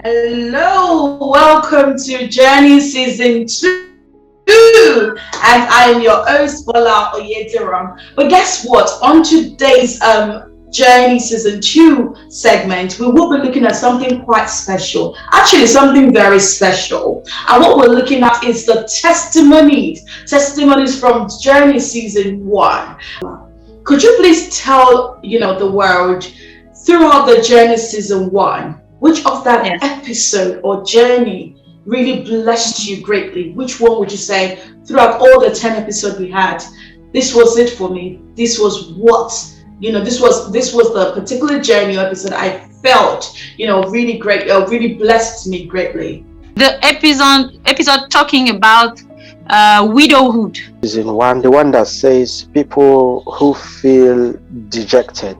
Hello, welcome to Journey Season 2. And I am your host, Bola Oyediram. But guess what? On today's Journey Season 2 segment, we will be looking at something quite special. Actually, something very special. And what we're looking at is the testimonies. Testimonies from Journey Season 1. Could you please tell, the world throughout the Journey Season 1, which of that Yes. episode or journey really blessed you greatly? Which one would you say throughout all the 10 episodes we had? This was it for me. This was what, this was the particular journey or episode I felt, really great, really blessed me greatly. The episode talking about widowhood. Season 1, the one that says people who feel dejected.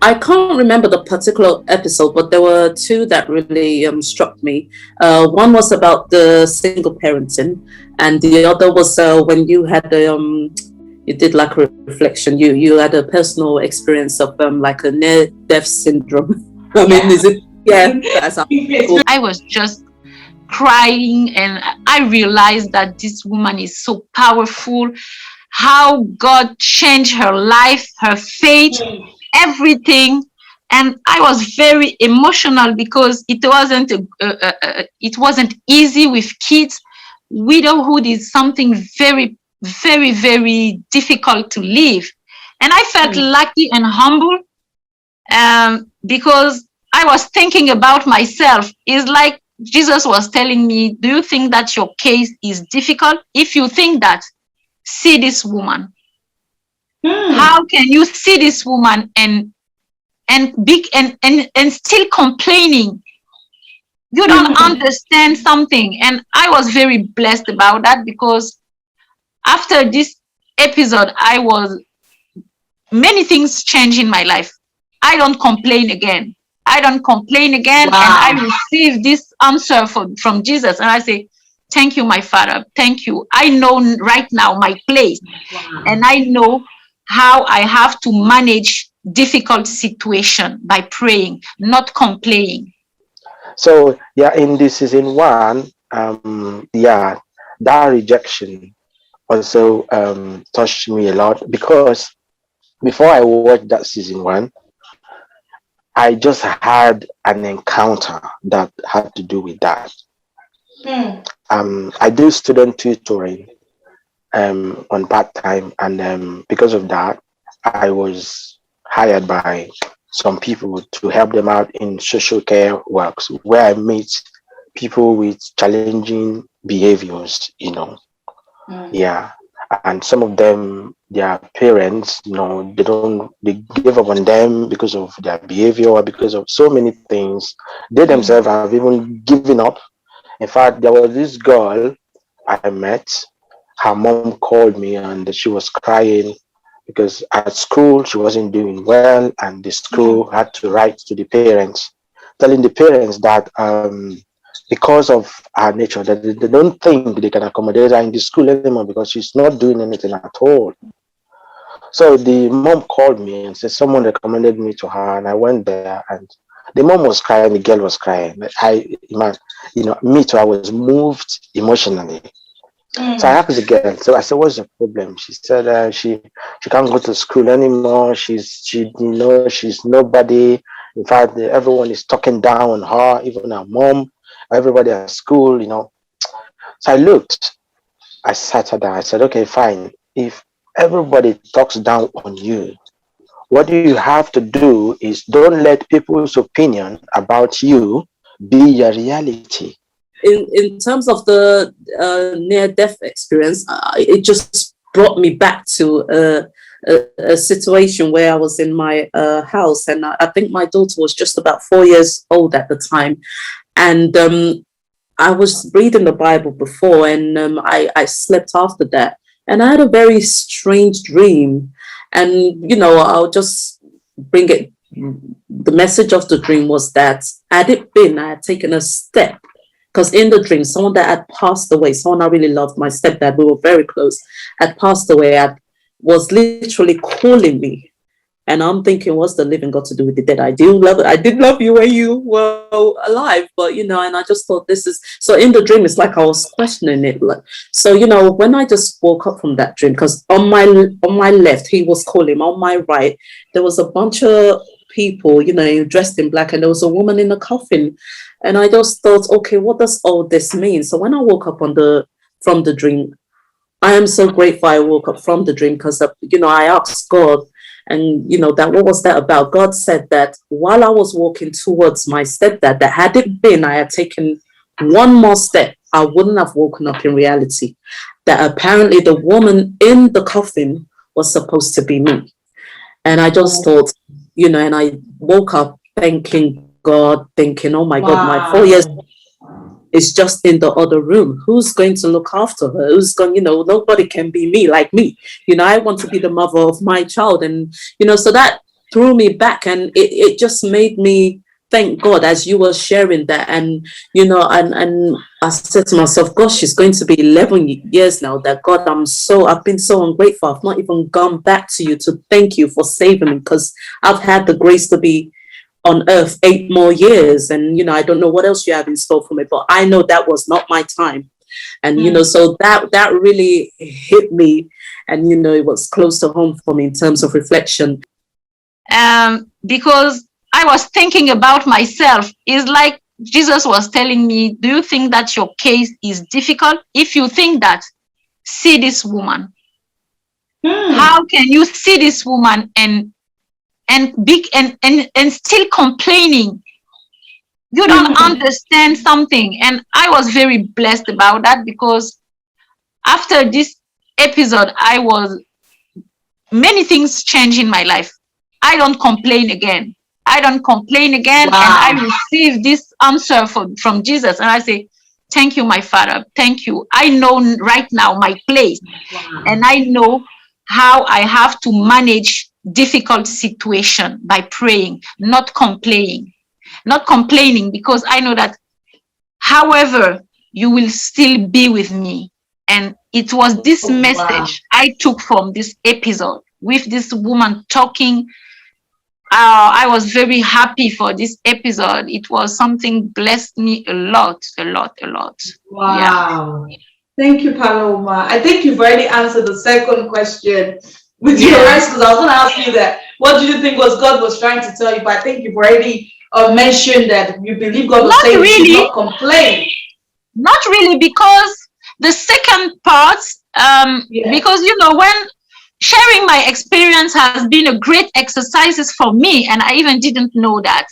I can't remember the particular episode, but there were two that really struck me. One was about the single parenting, and the other was when you had you did like a reflection. You had a personal experience of like a near-death syndrome. I mean, is it? Yeah, that's I was just crying, and I realized that this woman is so powerful. How God changed her life, her faith, everything. And I was very emotional because it wasn't easy with kids. Widowhood is something very, very, very difficult to live. And I felt lucky and humble because I was thinking about myself. It's like Jesus was telling me, do you think that your case is difficult? If you think that, see this woman. How can you see this woman and still complaining? You don't understand something. And I was very blessed about that because after this episode, many things changed in my life. I don't complain again. Wow. And I received this answer from Jesus. And I say, thank you, my Father. Thank you. I know right now my place. Wow. And I know how I have to manage difficult situation by praying, not complaining. So in this season 1, that rejection also touched me a lot, because before I watched that season 1, I just had an encounter that had to do with that. I do student tutoring on part-time, and because of that, I was hired by some people to help them out in social care works, where I meet people with challenging behaviors, and some of them, their parents, they give up on them because of their behavior or because of so many things. They themselves have even given up. In fact, there was this girl I met. Her mom called me and she was crying because at school she wasn't doing well, and the school had to write to the parents, telling the parents that because of her nature, that they don't think they can accommodate her in the school anymore because she's not doing anything at all. So the mom called me and said someone recommended me to her, and I went there, and the mom was crying, the girl was crying. Me too, I was moved emotionally. So I asked the girl, so I said, what's the problem? She said she can't go to school anymore. She's nobody. In fact, everyone is talking down on her, even her mom, everybody at school, So I looked, I sat her down, I said, okay, fine. If everybody talks down on you, what you have to do is don't let people's opinion about you be your reality. in terms of the near-death experience, it just brought me back to a situation where I was in my house, and I think my daughter was just about 4 years old at the time, and I was reading the Bible before, and I slept after that, and I had a very strange dream, and I'll just bring it. The message of the dream was that I had taken a step. Because in the dream, someone that had passed away, someone I really loved, my stepdad, we were very close, had passed away, was literally calling me. And I'm thinking, what's the living got to do with the dead? I did love you when you were alive, but and I just thought this is so. In the dream, it's like I was questioning it. Like, so when I just woke up from that dream, because on my left he was calling, on my right there was a bunch of people, dressed in black, and there was a woman in a coffin, and I just thought, okay, what does all this mean? So when I woke up from the dream, I am so grateful I woke up from the dream, because I asked God. And that what was that about? God said that while I was walking towards my stepdad, that had it been I had taken one more step, I wouldn't have woken up in reality. That apparently the woman in the coffin was supposed to be me. And I just thought, and I woke up thanking God, thinking, oh my God, my 4 years is just in the other room. Who's going to look after her? Who's going, nobody can be me like me. I want to be the mother of my child. And, so that threw me back, and it just made me thank God as you were sharing that. And, and I said to myself, gosh, it's going to be 11 years now that God, I've been so ungrateful. I've not even gone back to you to thank you for saving me, because I've had the grace to be on earth 8 more years, and I don't know what else you have in store for me, but I know that was not my time. And so that really hit me, and it was close to home for me in terms of reflection. Because I was thinking about myself. It's like Jesus was telling me, do you think that your case is difficult? If you think that, see this woman. How can you see this woman and still complaining? You don't understand something. And I was very blessed about that, because after this episode, many things changed in my life. I don't complain again. And I received this answer from Jesus, and I say, thank you, my Father. Thank you. I know right now my place, and I know how I have to manage difficult situation by praying, not complaining, because I know that however you will still be with me. And it was this message I took from this episode with this woman talking. I was very happy for this episode. It was something blessed me a lot. Wow. Yeah. Thank you, Paloma. I think you've already answered the second question with your rest, because I was going to ask you that. What do you think God was trying to tell you? But I think you've already mentioned that you believe God was saying you should not complain. Not really, because the second part, because when sharing my experience has been a great exercise for me, and I even didn't know that.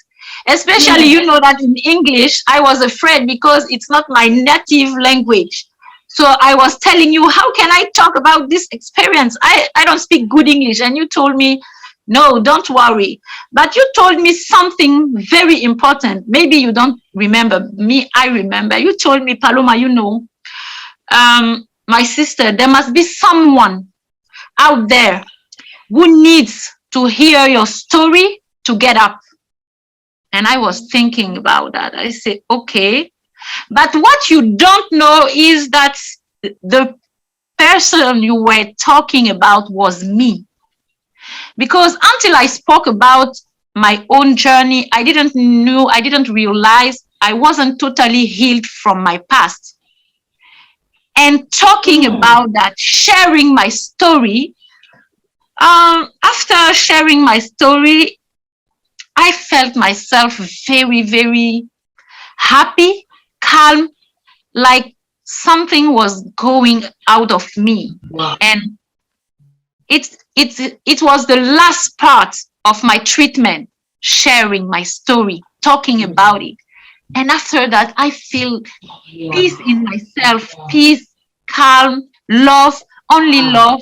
Especially, that in English, I was afraid because it's not my native language. So I was telling you, how can I talk about this experience? I don't speak good English. And you told me, no, don't worry. But you told me something very important. Maybe you don't remember. Me, I remember. You told me, Paloma, my sister, there must be someone out there who needs to hear your story to get up. And I was thinking about that. I said, okay. But what you don't know is that the person you were talking about was me. Because until I spoke about my own journey, I didn't realize I wasn't totally healed from my past. And talking about that, sharing my story, after sharing my story, I felt myself very, very happy, calm, like something was going out of me. Wow. And it was the last part of my treatment, sharing my story, talking about it. And after that, I feel peace in myself, peace, calm, love, only love,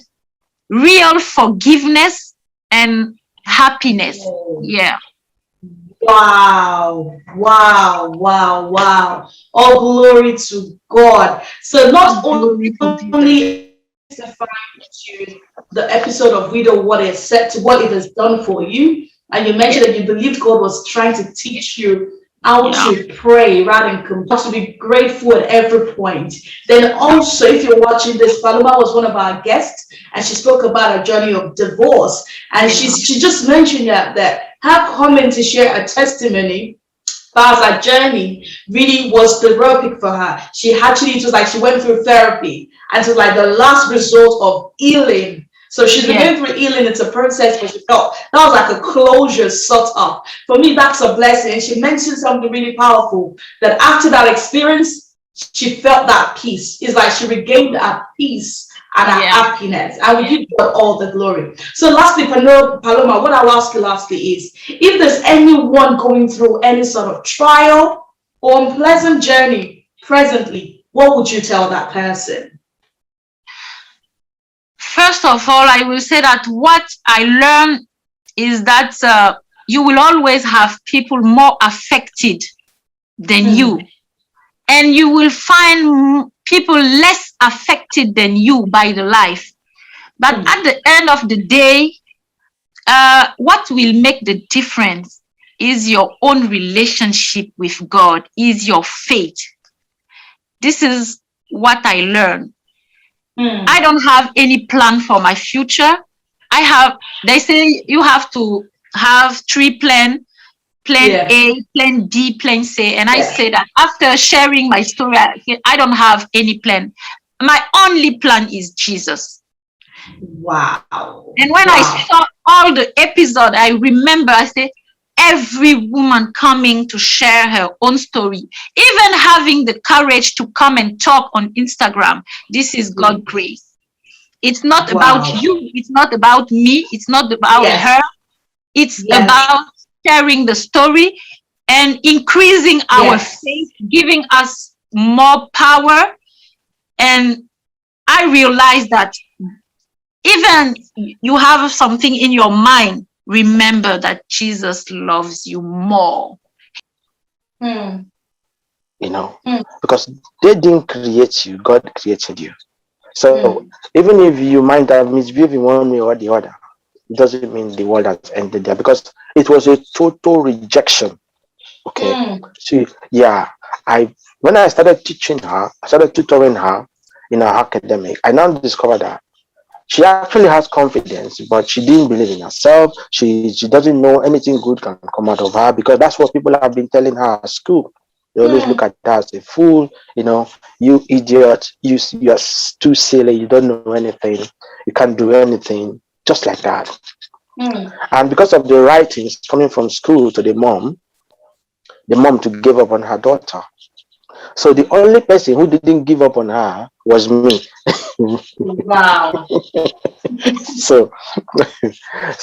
real forgiveness and happiness. Yeah. Wow. All glory to God. So not only testifying to the episode of Widow, what it has done for you, and you mentioned that you believed God was trying to teach you how Yeah. to pray rather than how to be grateful at every point. Then also, if you're watching this, Paloma was one of our guests, and she spoke about her journey of divorce, and she just mentioned that her coming to share a testimony as her journey really was therapeutic for her. It was like she went through therapy, and it was like the last result of healing. So she's been going through healing. It's a process, but she felt that was like a closure sort of. For me, that's a blessing. And she mentioned something really powerful, that after that experience, she felt that peace. It's like she regained her peace and her happiness. And we give God all the glory. So lastly, Paloma, what I'll ask you lastly is, if there's anyone going through any sort of trial or unpleasant journey presently, what would you tell that person? First of all, I will say that what I learned is that you will always have people more affected than you, and you will find people less affected than you by the life. But at the end of the day, what will make the difference is your own relationship with God, is your faith. This is what I learned. I don't have any plan for my future. They say you have to have 3 plans: plan A, plan B, plan C. And I say that after sharing my story, I don't have any plan. My only plan is Jesus. Wow. And when I saw all the episode, I remember, I said, every woman coming to share her own story, even having the courage to come and talk on Instagram, this is God's grace. It's not about you. It's not about me. It's not about her. It's about sharing the story and increasing our faith, giving us more power. And I realized that even you have something in your mind, remember that Jesus loves you more. Because they didn't create you, God created you. So even if you might have misbehaved in one way or the other, it doesn't mean the world has ended there, because it was a total rejection. Okay. So when I started teaching her, I started tutoring her in her academic, I now discovered that she actually has confidence, but she didn't believe in herself. She doesn't know anything good can come out of her, because that's what people have been telling her at school. They always look at her as a fool, you idiot, you are too silly, you don't know anything, you can't do anything, just like that. And because of the writings coming from school to the mom to give up on her daughter. So the only person who didn't give up on her was me. Wow. So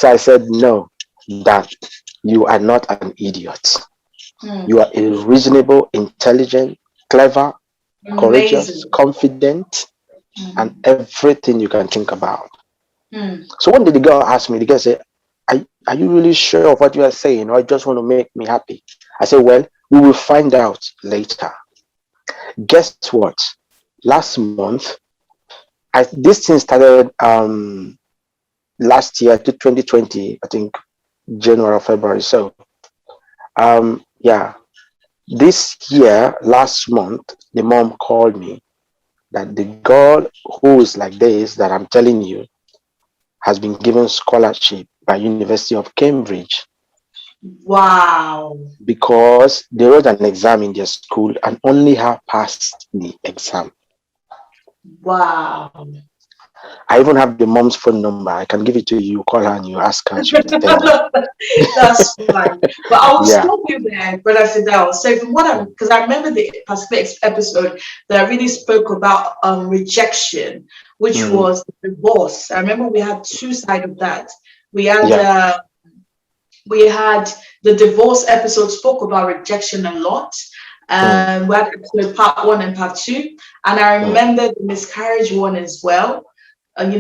I said, no, that you are not an idiot. You are a reasonable, intelligent, clever, courageous, confident, and everything you can think about. So when did the girl ask me, the girl said, are you really sure of what you are saying, or just want to make me happy? I said, well, we will find out later. Guess what? Last month, this thing started last year to 2020, I think January or February. So this year, last month, the mom called me that the girl who is like this that I'm telling you has been given scholarship by University of Cambridge. Wow. Because they wrote an exam in their school and only her passed the exam. Wow. I even have the mom's phone number. I can give it to you. Call her and you ask her. That's fine. But I'll stop you there, Brother Fidel. So because I remember the Pacific episode that really spoke about rejection, which was divorce. I remember we had 2 sides of that. We had the divorce episode, spoke about rejection a lot. We had part 1 and part 2, and I remember the miscarriage one as well. The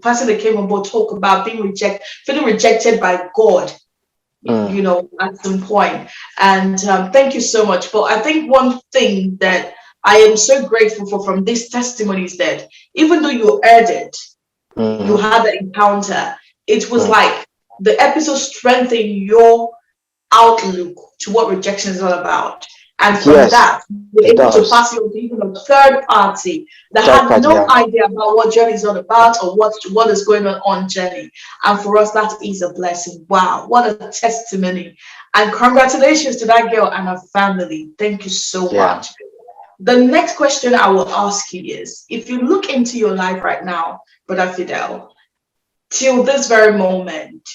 person that came on board talk about feeling rejected by God, at some point. And thank you so much. But I think one thing that I am so grateful for from this testimony is that even though you heard it, you had the encounter, it was like the episode strengthened your outlook to what rejection is all about. And from Yes, that, we're it able to does. pass it on to even a third party that Third had party, no yeah. idea about what journey is all about or what is going on journey. And for us, that is a blessing. Wow, what a testimony. And congratulations to that girl and her family. Thank you so Yeah. much. The next question I will ask you is, if you look into your life right now, Brother Fidel, till this very moment,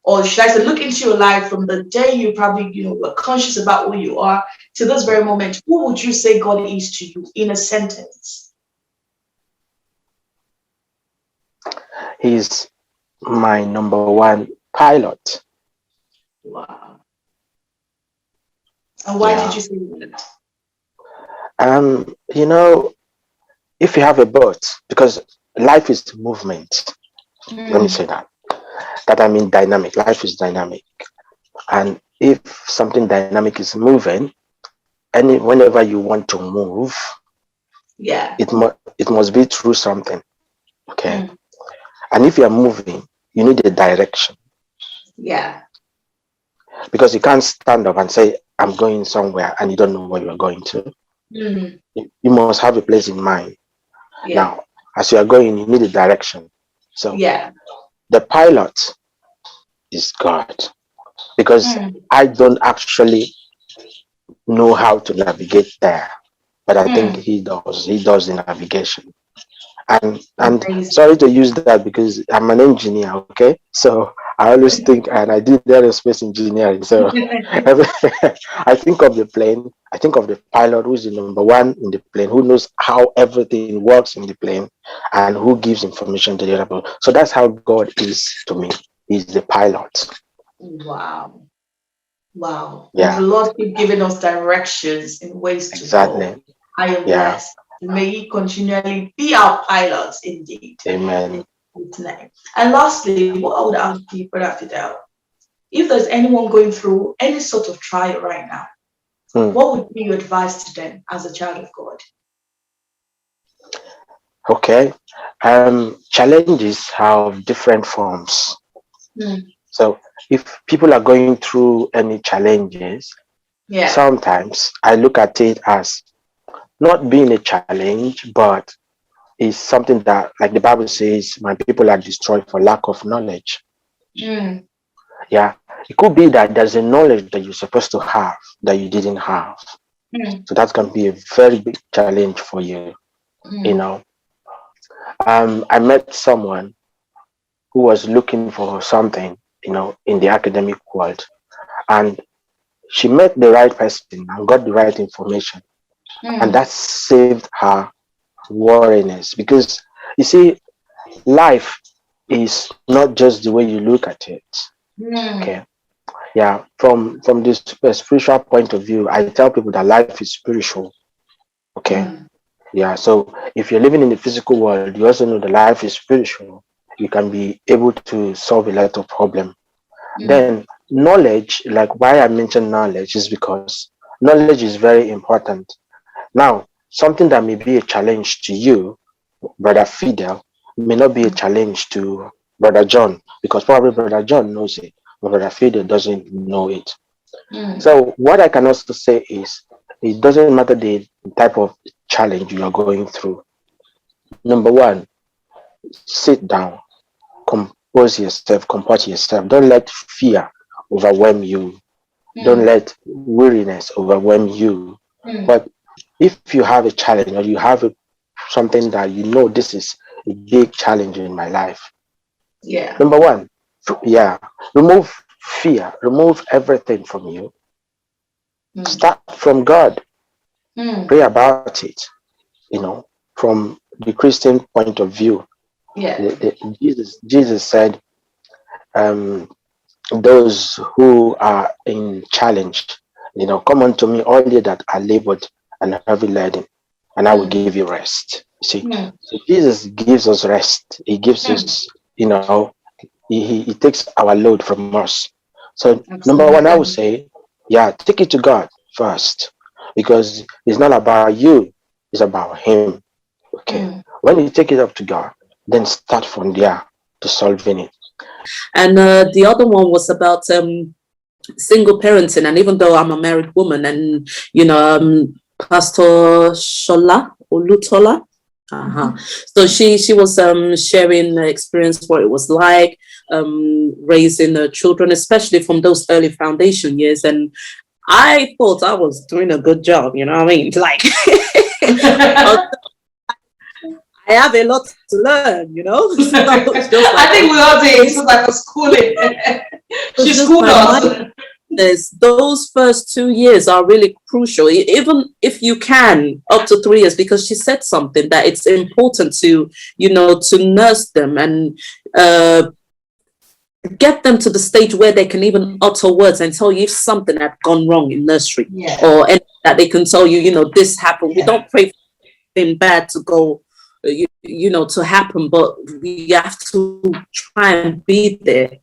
or should I say, look into your life from the day you probably, were conscious about who you are to this very moment, who would you say God is to you in a sentence? He's my number one pilot. Wow. And why did Yeah. you say that? You know, if you have a boat, because life is movement. Let me say that. That I mean dynamic. Life is dynamic. And if something dynamic is moving, whenever you want to move, Yeah. it must be through something. Okay. And if you are moving, you need a direction. Yeah. Because you can't stand up and say, I'm going somewhere and you don't know where you are going to. Mm. You must have a place in mind. Yeah. Now, as you are going, you need a direction. So Yeah. the pilot is God. Because I don't actually know how to navigate there. But I think he does. He does the navigation. And Amazing. sorry to use that because I'm an engineer, okay? So I always think, and I did aerospace engineering. So I think of the plane, I think of the pilot who's the number one in the plane, who knows how everything works in the plane, and who gives information to the other people. So that's how God is to me. He's the pilot. Wow. Wow. And the Yeah, Lord keep giving us directions in ways to go. exactly. I am Yeah, blessed. May He continually be our pilots indeed. amen. In His name. And lastly, what I would ask you, Brother Fidel, if there's anyone going through any sort of trial right now, what would be your advice to them as a child of God? Okay. Challenges have different forms. So if people are going through any challenges, Yeah. sometimes I look at it as not being a challenge, but it's something that, like the Bible says, my people are destroyed for lack of knowledge. Yeah. It could be that there's a knowledge that you're supposed to have that you didn't have. So that's going to be a very big challenge for you. You know, I met someone who was looking for something, in the academic world, and she met the right person and got the right information, and that saved her worriness. Because you see, life is not just the way you look at it. Okay. Yeah, from this spiritual point of view, I tell people that life is spiritual. Okay. Yeah, so if you're living in the physical world, you also know that life is spiritual. You can be able to solve a lot of problems. Then knowledge, like why I mentioned knowledge is because knowledge is very important. Now, something that may be a challenge to you, Brother Fidel, may not be a challenge to Brother John, because probably Brother John knows it, but Brother Fidel doesn't know it. So what I can also say is, it doesn't matter the type of challenge you are going through. Number one, sit down, compose yourself, comport yourself. Don't let fear overwhelm you. Don't let weariness overwhelm you. But if you have a challenge or you have something that this is a big challenge in my life. Yeah. Number one, remove fear, remove everything from you. Start from God. Pray about it. From the Christian point of view. Yeah. Jesus said, those who are in challenge, come unto me, all ye that are labored and heavy laden, and I will give you rest. You see, so Jesus gives us rest. He gives us, he takes our load from us. So number one, I would say, take it to God first, because it's not about you, it's about Him. Okay. When you take it up to God, then start from there to solving it. And the other one was about single parenting, and even though I'm a married woman, and Pastor Shola Olutola, so she was sharing the experience, what it was like raising children, especially from those early foundation years, and I thought I was doing a good job, you know what I mean? Like, I have a lot to learn, you know. So I think we all did. It's like a schooling. She schooled us. Those first 2 years are really crucial, even if you can, up to 3 years, because she said something that it's important to, to nurse them and get them to the stage where they can even utter words and tell you if something had gone wrong in nursery, or that they can tell you, this happened. We don't pray for anything bad to go, to happen, but we have to try and be there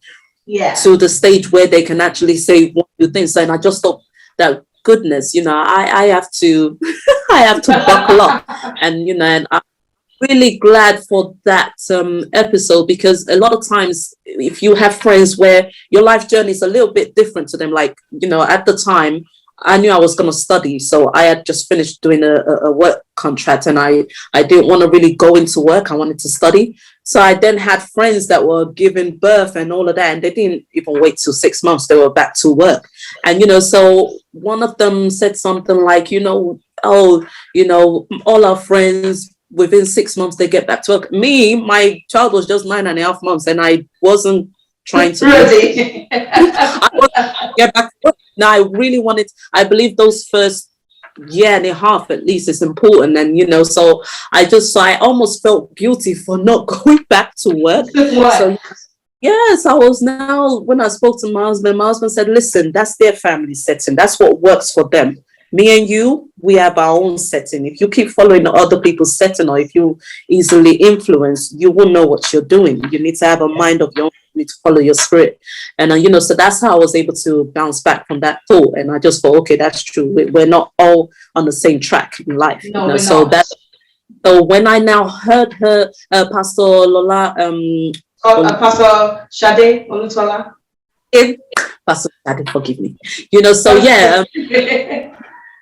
to the stage where they can actually say one or two things. And I just thought that, goodness, I have to I have to buckle up, and and I'm really glad for that episode, because a lot of times if you have friends where your life journey is a little bit different to them, like at the time I knew I was going to study, so I had just finished doing a work contract, and I didn't want to really go into work. I wanted to study. So I then had friends that were giving birth and all of that, and they didn't even wait till 6 months. They were back to work. And, so one of them said something like, all our friends, within 6 months, they get back to work. Me, my child was just 9.5 months, and I wasn't trying to get back to work. Now, I really wanted, I believe those first year and a half at least is important. And, so I almost felt guilty for not going back to work. So, yes, I was now, when I spoke to my husband said, listen, that's their family setting. That's what works for them. Me and you, we have our own setting. If you keep following other people's setting, or if you easily influence, you won't know what you're doing. You need to have a mind of your own. You need to follow your spirit. And, so that's how I was able to bounce back from that thought. And I just thought, okay, that's true. We're not all on the same track in life. No, so when I now heard her, Pastor Lola, Pastor Shade Olutola. Pastor Shade, forgive me. So yeah.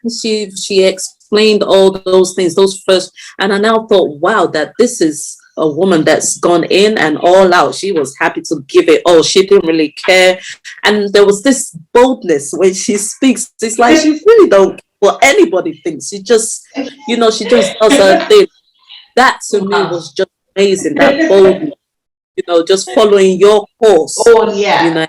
She explained all those things, those first, and I now thought, wow, that this is a woman that's gone in and all out. She was happy to give it all. She didn't really care, and there was this boldness when she speaks. It's like she really don't care what anybody thinks. She just, she just does her thing. That to me was just amazing. That boldness, just following your course. Oh yeah.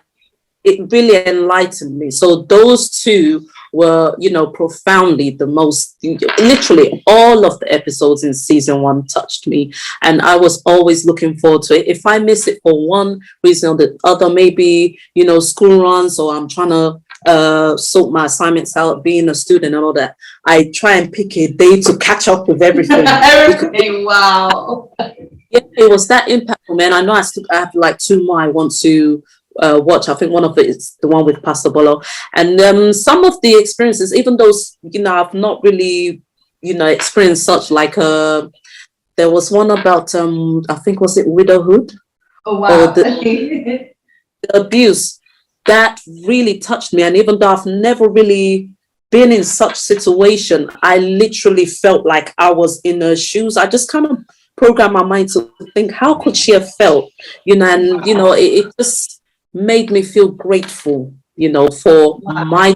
It really enlightened me. So those two were, profoundly the most, literally all of the episodes in season 1 touched me. And I was always looking forward to it. If I miss it for one reason or the other, maybe, school runs, or I'm trying to sort my assignments out, being a student and all that, I try and pick a day to catch up with everything. Wow. Yeah, it was that impactful, man. I know I have like 2 more I want to watch. I think one of it is the one with Pastor Bolo, and some of the experiences, even those I've not really experienced such, like there was one about I think, was it widowhood? Oh wow. Or the abuse that really touched me. And even though I've never really been in such situation, I literally felt like I was in her shoes. I just kind of programmed my mind to think, how could she have felt? And it just made me feel grateful, for my,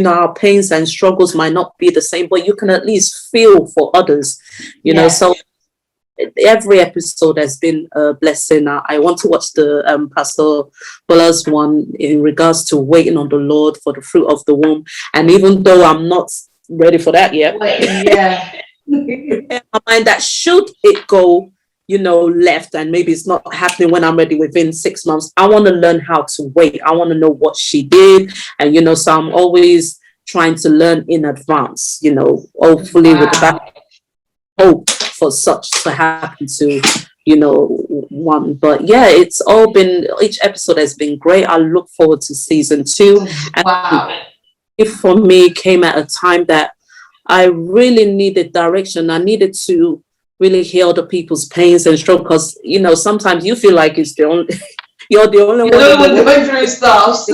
our pains and struggles might not be the same, but you can at least feel for others, so every episode has been a blessing. I want to watch the Pastor Bola's one in regards to waiting on the Lord for the fruit of the womb. And even though I'm not ready for that yet, in my mind that should it go left, and maybe it's not happening when I'm ready within 6 months, I want to learn how to wait. I want to know what she did. And so I'm always trying to learn in advance, hopefully with that hope for such to happen to one. But yeah, it's all been, each episode has been great. I look forward to season 2. Wow. It for me came at a time that I really needed direction. I needed to really hear other people's pains and struggles, because sometimes you feel like it's the only you're the only one going through stuff.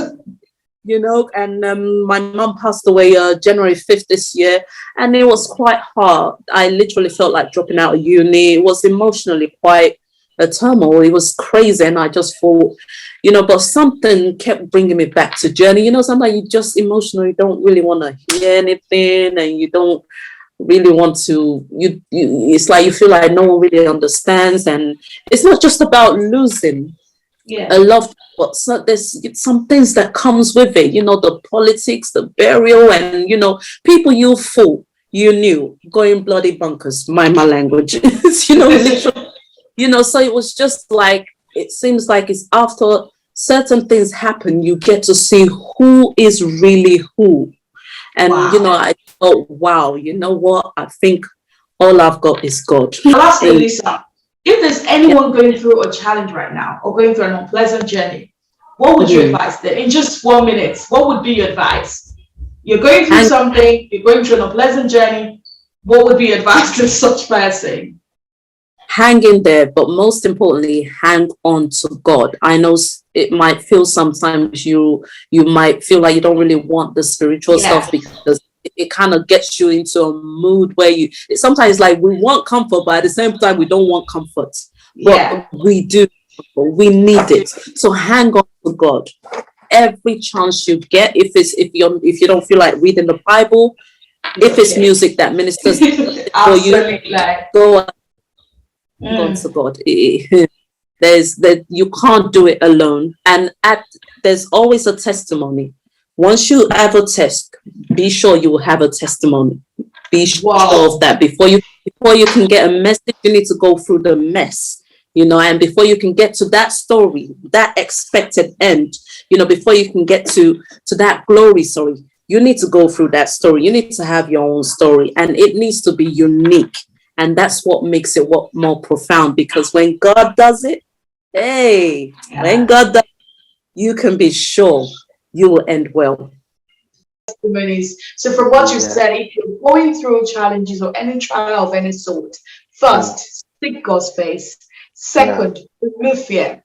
you know, and my mum passed away January 5th this year, and it was quite hard. I literally felt like dropping out of uni. It was emotionally quite a turmoil. It was crazy, and I just thought, you know, but something kept bringing me back to journey. You know, sometimes you just emotionally don't really want to hear anything, and you don't really want to, it's like you feel like no one really understands, and it's not just about losing a loved one, but so there's some things that comes with it, you know, the politics, the burial, and you know, people you thought you knew going bloody bunkers, mind my language. You know, literally, you know, so it was just like, it seems like it's after certain things happen, you get to see who is really who. And you know, I thought, wow, you know what, I think all I've got is God. I'll ask you, Lisa, if there's anyone going through a challenge right now or going through an unpleasant journey, what would you advise them? In just 1 minute, what would be your advice? You're going through something, you're going through an unpleasant journey, what would be your advice to such person? Hang in there, but most importantly, hang on to God. I know it might feel sometimes you might feel like you don't really want the spiritual stuff, because it kind of gets you into a mood where sometimes like we want comfort, but at the same time we don't want comfort. But we do, we need it. So hang on to God every chance you get. If you don't feel like reading the Bible, if it's music that ministers for you, go on to God. You can't do it alone, and there's always a testimony. Once you have a test, be sure you will have a testimony. Be sure of that. Before you can get a message, you need to go through the mess, you know, and before you can get to that story, that expected end, you know, before you can get to that glory story, you need to go through that story. You need to have your own story, and it needs to be unique. And that's what makes it more profound, because when God does it, when God does it, you can be sure you will end well. Testimonies. So from what you said, if you're going through challenges or any trial of any sort, first, seek God's face. Second, remove fear.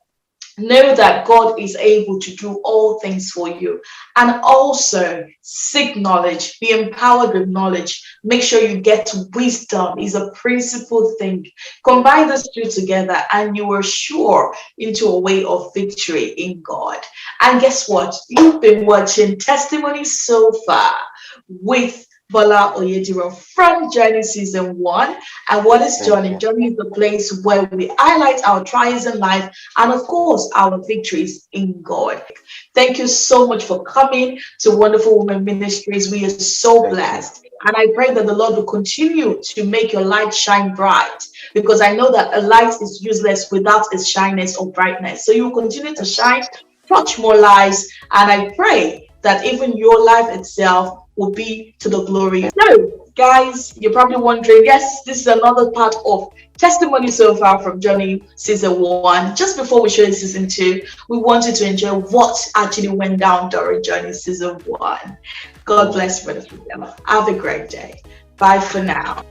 Know that God is able to do all things for you. And also seek knowledge. Be empowered with knowledge. Make sure you get wisdom. Is a principal thing. Combine those two together and you are sure into a way of victory in God. And guess what? You've been watching Testimonies so far with Bola Oyediro from Journey Season 1. And what is Journey? Journey is the place where we highlight our trials in life and, of course, our victories in God. Thank you so much for coming to Wonderful Woman Ministries. We are so blessed. And I pray that the Lord will continue to make your light shine bright, because I know that a light is useless without its shyness or brightness. So you will continue to shine, touch more lives, and I pray that even your life itself will be to the glory. So, guys, you're probably wondering, yes, this is another part of Testimony so far from Journey Season 1. Just before we show you Season 2, we wanted to enjoy what actually went down during Journey Season 1. God bless you. Have a great day. Bye for now.